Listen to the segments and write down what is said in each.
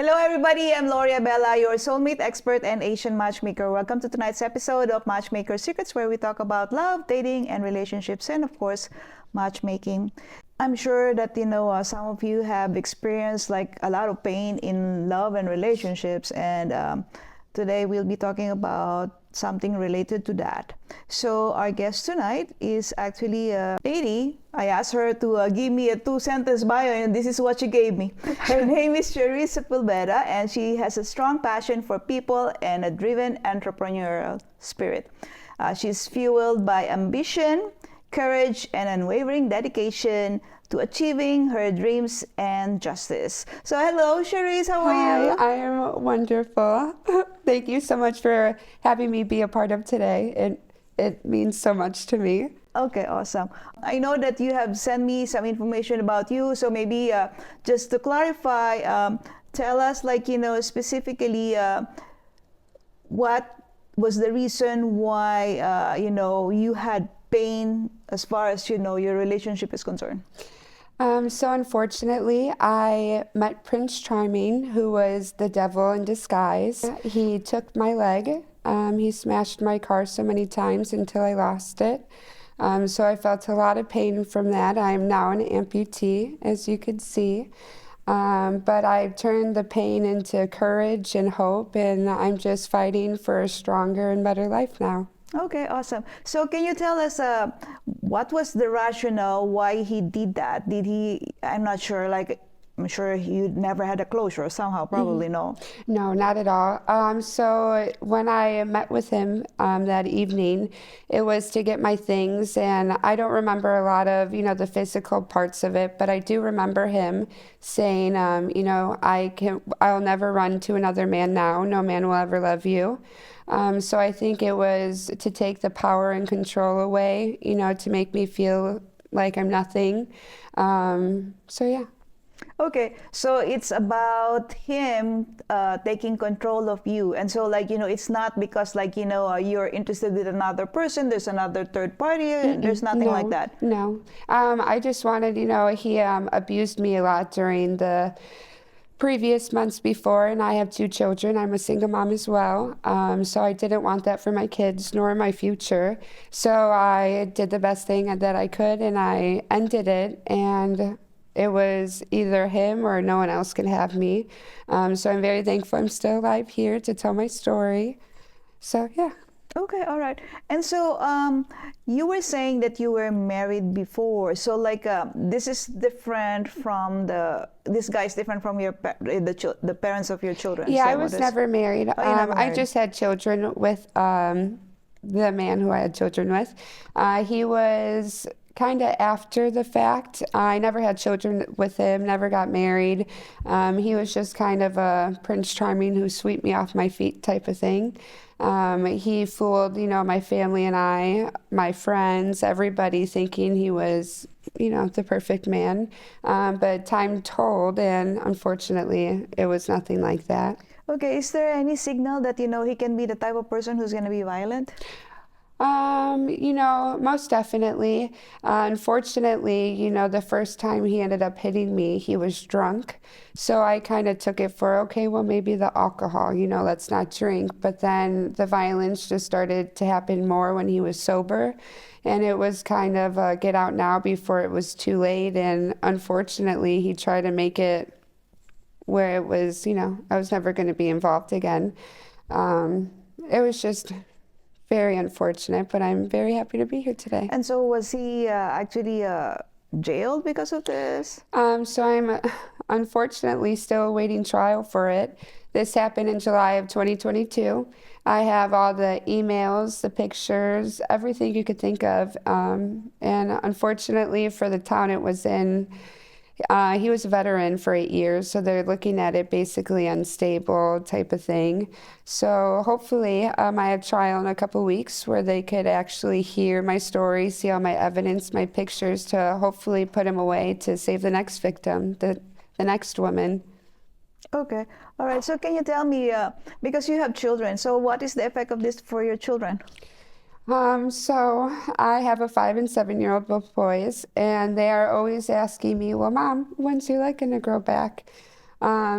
Hello everybody, I'm Lorii Abela, your soulmate expert and Asian matchmaker. Welcome to tonight's episode of Matchmaker Secrets, where we talk about love, dating, and relationships, and of course, matchmaking. I'm sure that some of you have experienced like a lot of pain in love and relationships, and today we'll be talking about something related to that. So our guest tonight is actually a lady. I asked her to give me a 2-sentence bio, and this is what she gave me. Her name is Lorii Abela, and she has a strong passion for people and a driven entrepreneurial spirit. She's fueled by ambition, courage, and unwavering dedication to achieving her dreams and justice. So hello, Lorii, how are you? Hi, I am wonderful. Thank you so much for having me be a part of today. It means so much to me. Okay, awesome. I know that you have sent me some information about you, so maybe just to clarify, tell us specifically what was the reason why you had pain as far as your relationship is concerned. So unfortunately, I met Prince Charming, who was the devil in disguise. He took my leg. He smashed my car so many times until I lost it. So I felt a lot of pain from that. I am now an amputee, as you could see. But I've turned the pain into courage and hope, and I'm just fighting for a stronger and better life now. Okay, awesome. So can you tell us what was the rationale why he did that? I'm not sure, I'm sure you never had a closure somehow, probably, no? No, not at all. So when I met with him that evening, it was to get my things, and I don't remember a lot of, the physical parts of it, but I do remember him saying, I'll never run to another man now. No man will ever love you. So I think it was to take the power and control away, to make me feel like I'm nothing. So yeah. Okay, so it's about him taking control of you, and so it's not because you're interested with another person, there's another third party, there's nothing like that. No, I just wanted, he abused me a lot during the previous months before, and I have 2 children. I'm a single mom as well, so I didn't want that for my kids nor my future. So I did the best thing that I could, and I ended it, and it was either him or no one else can have me. So I'm very thankful I'm still alive here to tell my story. So yeah. Okay, all right. And so you were saying that you were married before. So this is different from this guy is different from the parents of your children. Yeah, so I was never married. I just had children with the man who I had children with. He was kind of after the fact. I never had children with him, never got married. He was just kind of a Prince Charming who swept me off my feet type of thing. He fooled, my family and I, my friends, everybody thinking he was, the perfect man. But time told, and unfortunately, it was nothing like that. Okay, is there any signal that, he can be the type of person who's going to be violent? Most definitely. Unfortunately, the first time he ended up hitting me, he was drunk. So I kind of took it for, okay, well, maybe the alcohol, let's not drink. But then the violence just started to happen more when he was sober. And it was kind of a get out now before it was too late. And unfortunately, he tried to make it where it was, I was never going to be involved again. It was just very unfortunate, but I'm very happy to be here today. And so was he actually jailed because of this? So I'm unfortunately still awaiting trial for it. This happened in July of 2022. I have all the emails, the pictures, everything you could think of. And unfortunately for the town it was in, he was a veteran for 8 years, so they're looking at it basically unstable type of thing. So hopefully I have trial in a couple weeks where they could actually hear my story, see all my evidence, my pictures, to hopefully put him away to save the next victim, the next woman. Okay, all right. So can you tell me, because you have children, so what is the effect of this for your children? So I have a 5 and 7-year-old, both boys, and they are always asking me, well, Mom, when's your leg gonna grow back?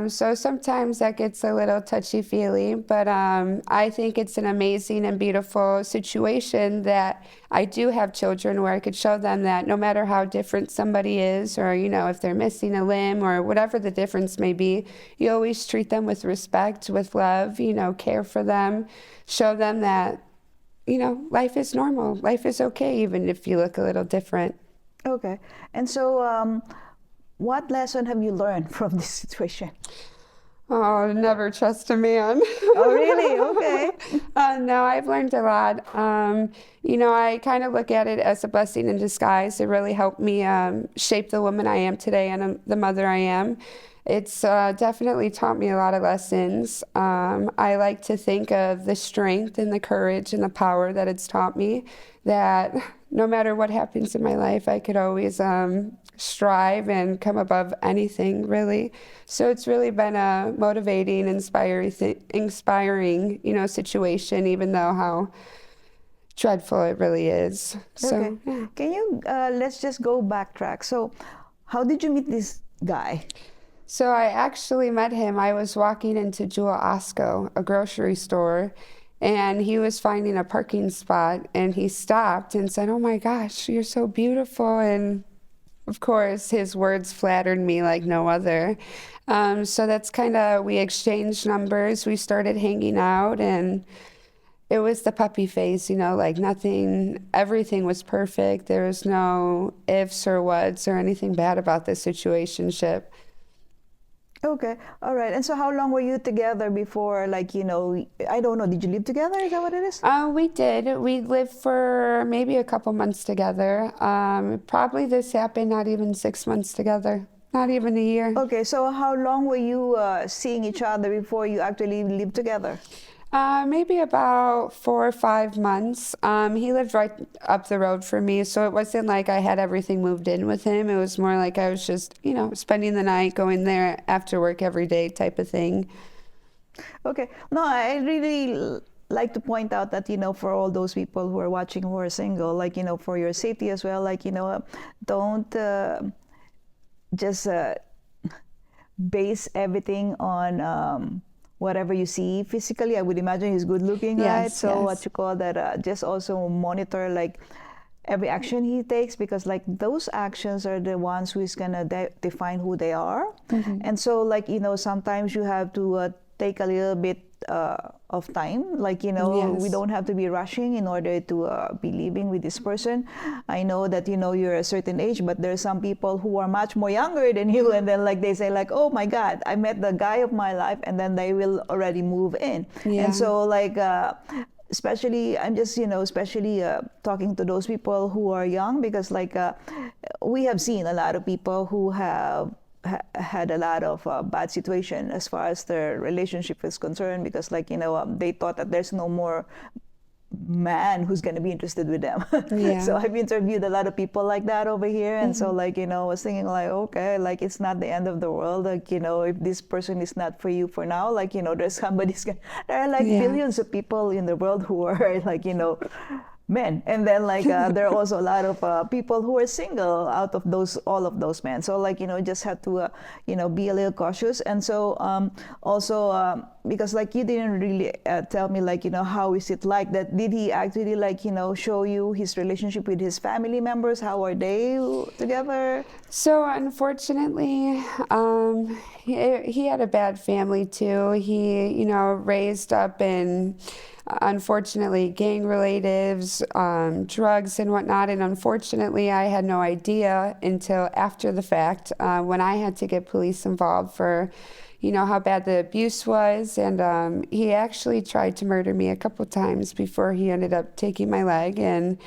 So sometimes that gets a little touchy-feely, but I think it's an amazing and beautiful situation that I do have children where I could show them that no matter how different somebody is, or, if they're missing a limb or whatever the difference may be, you always treat them with respect, with love, care for them, show them that, life is normal, life is okay, even if you look a little different. Okay. And so, what lesson have you learned from this situation? Oh, never trust a man. Oh, really? Okay. No, I've learned a lot. I kind of look at it as a blessing in disguise. It really helped me shape the woman I am today and the mother I am. It's definitely taught me a lot of lessons. I like to think of the strength and the courage and the power that it's taught me, that no matter what happens in my life, I could always strive and come above anything, really. So it's really been a motivating, inspiring, situation, even though how dreadful it really is. So, Okay. yeah. Can you, let's just go backtrack. So, how did you meet this guy? So I actually met him. I was walking into Jewel Osco, a grocery store, and he was finding a parking spot, and he stopped and said, "Oh my gosh, you're so beautiful." And of course, his words flattered me like no other. So that's we exchanged numbers. We started hanging out, and it was the puppy phase, like everything was perfect. There was no ifs or whats or anything bad about this situationship. Okay. All right. And so, how long were you together before, I don't know, did you live together? Is that what it is? We did. We lived for maybe a couple months together. Probably this happened not even 6 months together, not even a year. Okay. So, how long were you seeing each other before you actually lived together? Maybe about 4 or 5 months. He lived right up the road from me, so it wasn't like I had everything moved in with him. It was more like I was just, spending the night, going there after work every day type of thing. Okay. No, I really like to point out that, for all those people who are watching who are single, for your safety as well, don't just base everything on whatever you see physically. I would imagine he's good looking, Yes, right? So yes. what you call that, just also monitor every action he takes, because those actions are the ones who is gonna define who they are. Mm-hmm. And so sometimes you have to take a little bit of time, Yes. we don't have to be rushing in order to be living with this person. I know that you're a certain age, but there are some people who are much more younger than you, and then they say oh my God, I met the guy of my life, and then they will already move in. Yeah. And so especially I'm just especially talking to those people who are young, because we have seen a lot of people who have had a lot of bad situation as far as their relationship is concerned, because they thought that there's no more man who's going to be interested with them. Yeah. So I've interviewed a lot of people like that over here, and so I was thinking okay, it's not the end of the world, if this person is not for you for now, there's there are Yeah. billions of people in the world who are men, and then there are also a lot of people who are single out of all of those men. So just have to be a little cautious. And so also because you didn't really tell me how is it like that, did he actually show you his relationship with his family members? How are they together? So unfortunately, he had a bad family too. He, raised up in, unfortunately, gang relatives, drugs and whatnot. And unfortunately, I had no idea until after the fact, when I had to get police involved for, how bad the abuse was. And he actually tried to murder me a couple times before he ended up taking my leg. And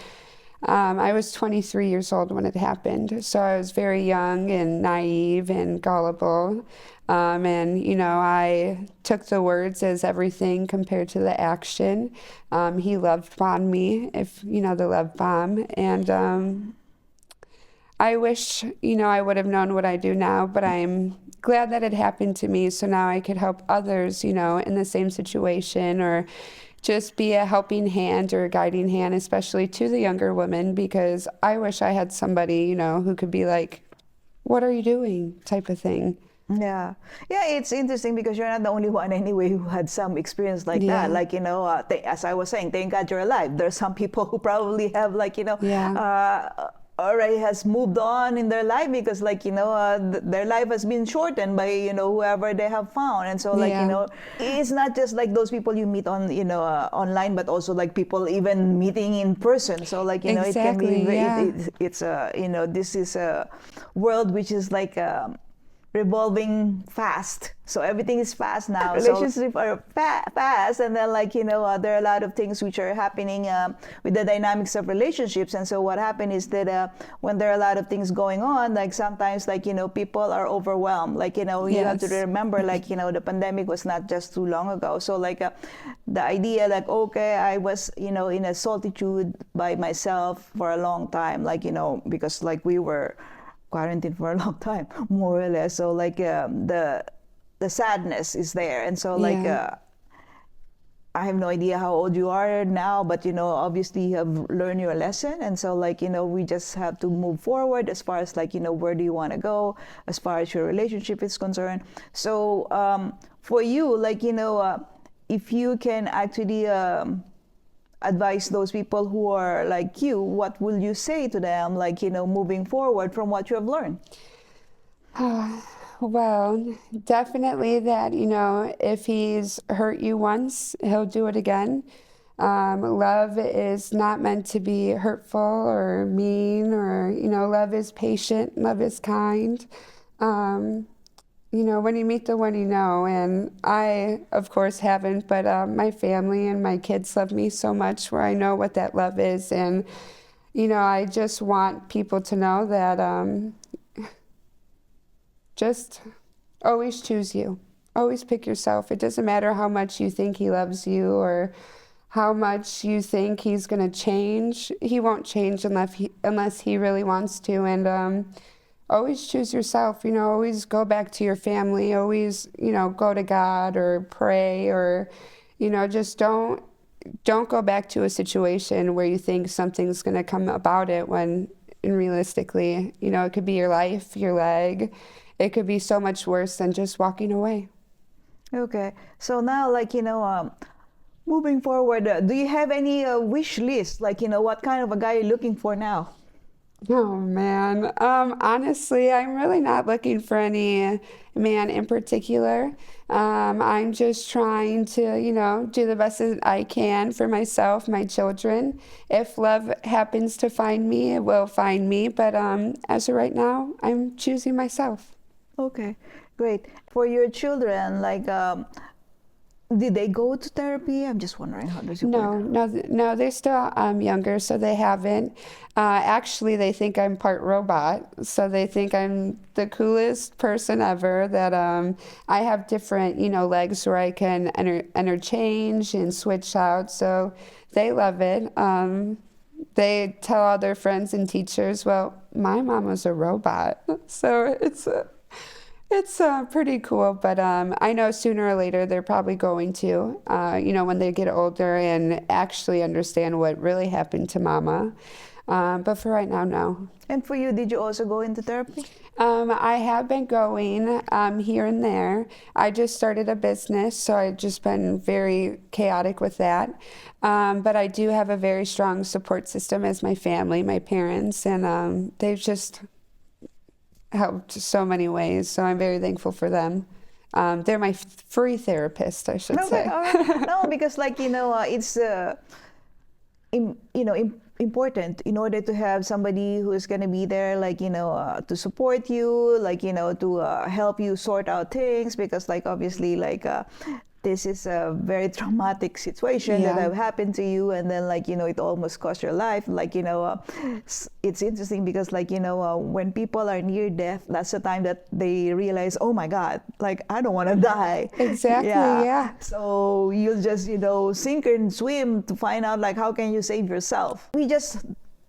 I was 23 years old when it happened, so I was very young and naive and gullible. And, I took the words as everything compared to the action. He love bombed me, if you know the love bomb. And I wish, I would have known what I do now, but I'm glad that it happened to me, so now I could help others, in the same situation, or just be a helping hand or a guiding hand, especially to the younger women, because I wish I had somebody, who could be like, what are you doing, type of thing. Yeah. Yeah, it's interesting because you're not the only one anyway who had some experience like that. Yeah. Like, as I was saying, thank God you're alive. There's some people who probably have like, Yeah. already has moved on in their life because like, their life has been shortened by, whoever they have found. And so like, Yeah. it's not just like those people you meet on, online, but also like people even meeting in person. So like, it can be, Exactly. Yeah. it's this is a world which is like, revolving fast, so everything is fast now. Relationships are fast, and then like there are a lot of things which are happening with the dynamics of relationships. And so what happened is that when there are a lot of things going on, like sometimes like people are overwhelmed. Like you have to Yes. remember like the pandemic was not just too long ago. So like the idea like, okay, I was in a solitude by myself for a long time, like because like we were quarantined for a long time, more or less. So like the sadness is there. And so like Yeah. I have no idea how old you are now, but obviously you have learned your lesson. And so like we just have to move forward as far as like where do you want to go as far as your relationship is concerned. So for you, like if you can actually advise those people who are like you, what will you say to them, like moving forward from what you have learned? Well, definitely that, if he's hurt you once, he'll do it again. Love is not meant to be hurtful or mean, or, love is patient, love is kind. When you meet the one you know, and I, of course, haven't, but my family and my kids love me so much where I know what that love is. And, I just want people to know that just always choose you. Always pick yourself. It doesn't matter how much you think he loves you or how much you think he's going to change. He won't change unless he really wants to. And always choose yourself. Always go back to your family. Always, go to God or pray, or, just don't go back to a situation where you think something's going to come about it when realistically, it could be your life, your leg. It could be so much worse than just walking away. Okay, so now like moving forward, do you have any wish list, like what kind of a guy you're looking for now? Oh man, honestly, I'm really not looking for any man in particular. I'm just trying to, do the best that I can for myself, my children. If love happens to find me, it will find me. But as of right now, I'm choosing myself. Okay, great. For your children, like did they go to therapy? I'm just wondering how does it work? No, they're still younger, so they haven't. Actually, they think I'm part robot, so they think I'm the coolest person ever, that I have different, legs where I can interchange and switch out, so they love it. They tell all their friends and teachers, well, my mom was a robot, so it's pretty cool, but I know sooner or later they're probably going to, when they get older and actually understand what really happened to Mama. But for right now, no. And for you, did you also go into therapy? I have been going here and there. I just started a business, so I've just been very chaotic with that. But I do have a very strong support system as my family, my parents, and they've just helped so many ways, so I'm very thankful for them. They're my free therapist, I should say. No, because like it's important in order to have somebody who is going to be there, like to support you, like to help you sort out things, because like obviously like this is a very traumatic situation that have happened to you, and then like it almost cost your life. Like it's interesting because like when people are near death, that's the time that they realize, oh my God, like I don't want to die. Exactly. Yeah. So you'll just sink and swim to find out like how can you save yourself. We just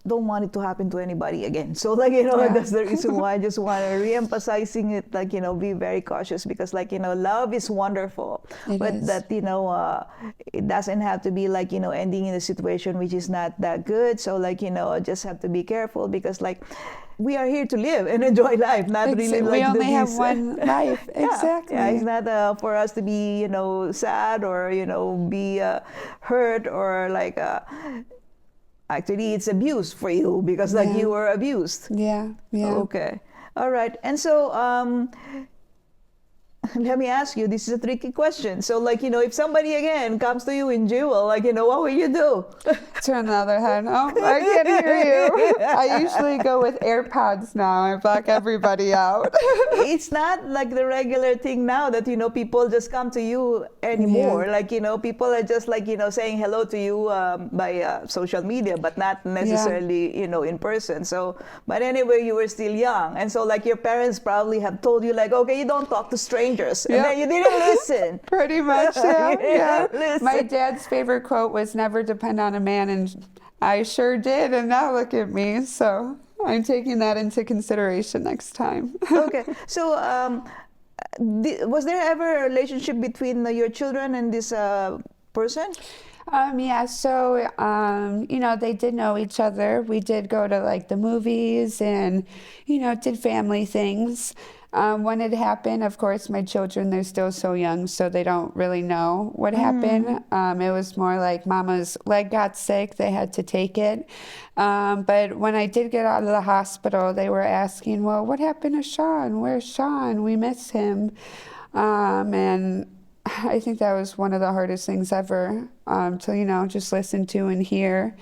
don't want it to happen to anybody again. So like that's the reason why I just want to re-emphasizing it, like be very cautious, because like love is wonderful, but that it doesn't have to be like ending in a situation which is not that good. So like just have to be careful, because like we are here to live and enjoy life, not really We like only have these, one life. Exactly. Yeah, it's not for us to be, sad or, be hurt or like, actually it's abuse for you because like you were abused. Yeah, yeah. Okay. All right. And so, let me ask you, this is a tricky question. So, like, if somebody again comes to you in jewel, like, what will you do? Turn the other head. Oh, I can't hear you. I usually go with AirPods now. I block everybody out. It's not like the regular thing now that, people just come to you anymore. Yeah. Like, people are just like, saying hello to you by social media, but not necessarily, in person. So, but anyway, you were still young. And so, like, your parents probably have told you, like, okay, you don't talk to strangers. And then you didn't listen. Pretty much, yeah. Listen. My dad's favorite quote was never depend on a man, and I sure did, and now look at me. So I'm taking that into consideration next time. Okay. So was there ever a relationship between your children and this person? Yeah, so, they did know each other. We did go to like the movies and, did family things. When it happened, of course, my children, they're still so young, so they don't really know what happened. It was more like mama's leg got sick, they had to take it. But when I did get out of the hospital, they were asking, well, what happened to Sean? Where's Sean? We miss him. And I think that was one of the hardest things ever to, just listen to and hear.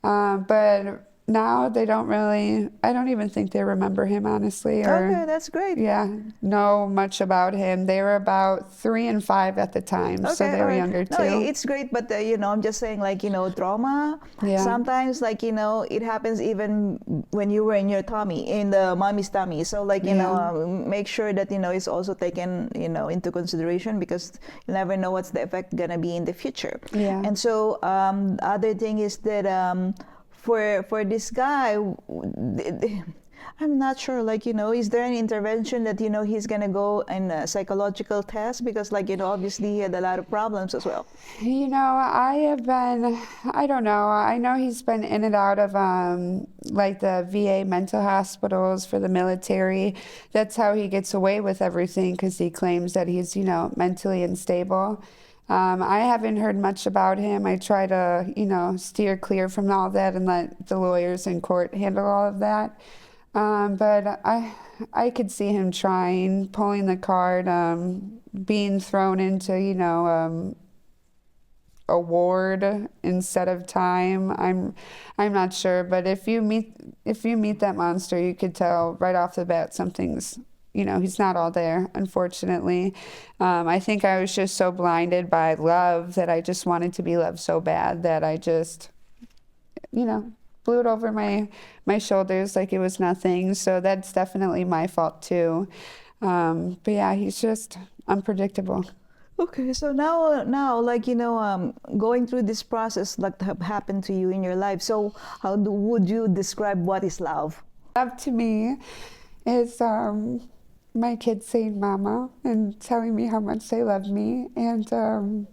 But now they don't really, I don't even think they remember him, honestly. Or, okay, that's great. Yeah, know much about him. They were about 3 and 5 at the time, so they were younger too. No, it's great, but I'm just saying, like, trauma, sometimes, like, it happens even when you were in your tummy, in the mommy's tummy. So, like, make sure that, it's also taken, into consideration because you never know what's the effect gonna be in the future. Yeah. And so, the other thing is that, for this guy, I'm not sure, like, is there any intervention that, he's going to go in a psychological test? Because, like, obviously he had a lot of problems as well. I don't know. I know he's been in and out of, like, the VA mental hospitals for the military. That's how he gets away with everything because he claims that he's, mentally unstable. I haven't heard much about him. I try to, steer clear from all that and let the lawyers in court handle all of that. But I could see him trying, pulling the card, being thrown into, a ward instead of time. I'm not sure, but if you meet that monster, you could tell right off the bat something's, he's not all there, unfortunately. I think I was just so blinded by love that I just wanted to be loved so bad that I just, blew it over my shoulders like it was nothing. So that's definitely my fault too. But yeah, he's just unpredictable. Okay, so now, like, going through this process, like, have happened to you in your life. So how would you describe what is love? Love to me is my kids saying mama and telling me how much they love me, and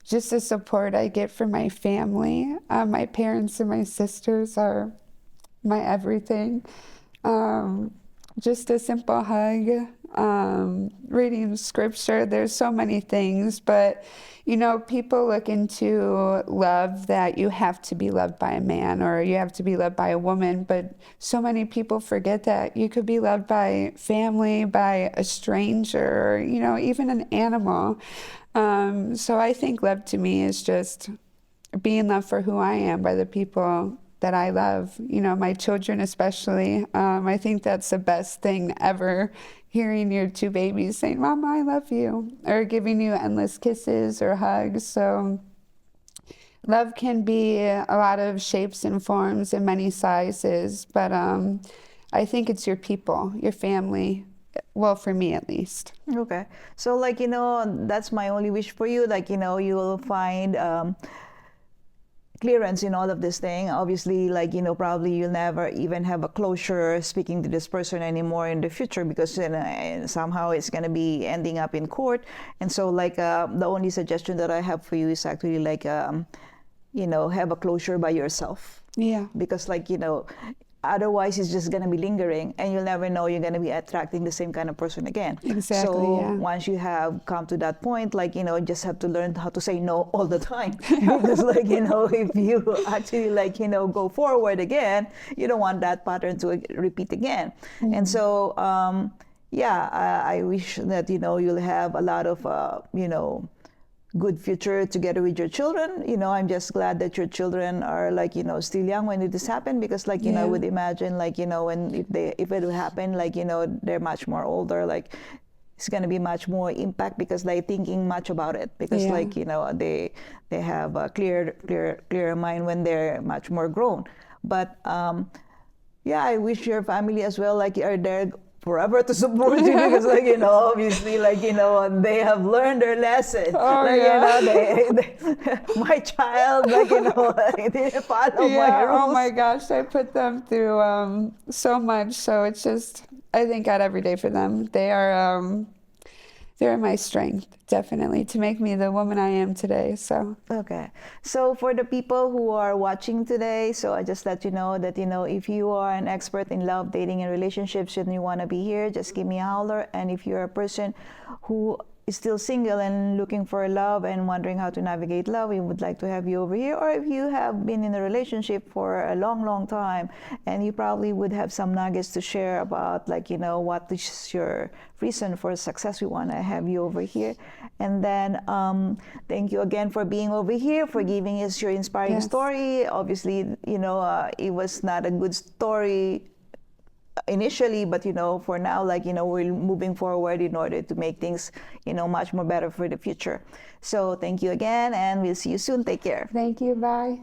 just the support I get from my family. My parents and my sisters are my everything. Just a simple hug, reading scripture. There's so many things, but people look into love that you have to be loved by a man or you have to be loved by a woman, but so many people forget that you could be loved by family, by a stranger, or, even an animal. So I think love to me is just being loved for who I am by the people that I love, my children especially. I think that's the best thing ever, hearing your 2 babies saying, Mama, I love you, or giving you endless kisses or hugs. So love can be a lot of shapes and forms and many sizes, but I think it's your people, your family. Well, for me at least. Okay. So, like, that's my only wish for you. Like, you'll find clearance in all of this thing. Obviously, like, probably you'll never even have a closure speaking to this person anymore in the future because somehow it's going to be ending up in court. And so, like, the only suggestion that I have for you is actually, like, have a closure by yourself. Yeah. Because, like, Otherwise, it's just going to be lingering, and you'll never know you're going to be attracting the same kind of person again. Exactly, So yeah. once you have come to that point, like, you know, just have to learn how to say no all the time. Because, like, you know, if you actually, like, you know, go forward again, you don't want that pattern to repeat again. And so, yeah, I wish that, you know, you'll have a lot of, you know, good future together with your children. You know, I'm just glad that your children are, like, you know, still young when this happened, because, like, you know, I would imagine, like, you know, when if it would happen, like, you know, they're much more older, like, it's going to be much more impact because they're thinking much about it, because like, you know, they have a clear mind when they're much more grown. But yeah, I wish your family as well, like, are there forever to support you, because, like, you know, obviously, like, you know, they have learned their lesson. Oh, like, yeah. you know, my child, like, you know, they didn't follow my rules. Oh my gosh, I put them through so much. So it's just, I thank God every day for them. They're my strength, definitely, to make me the woman I am today. So Okay. So for the people who are watching today, so I just let you know that, you know, if you are an expert in love, dating, and relationships and you want to be here, just give me a holler. And if you're a person who is still single and looking for love and wondering how to navigate love, we would like to have you over here. Or if you have been in a relationship for a long time, and you probably would have some nuggets to share about, like, you know, what is your reason for success, we want to have you over here. And then thank you again for being over here, for giving us your inspiring story. Obviously, you know, it was not a good story initially, but, you know, for now, like, you know, we're moving forward in order to make things, you know, much more better for the future. So thank you again, and we'll see you soon. Take care. thank you. Bye.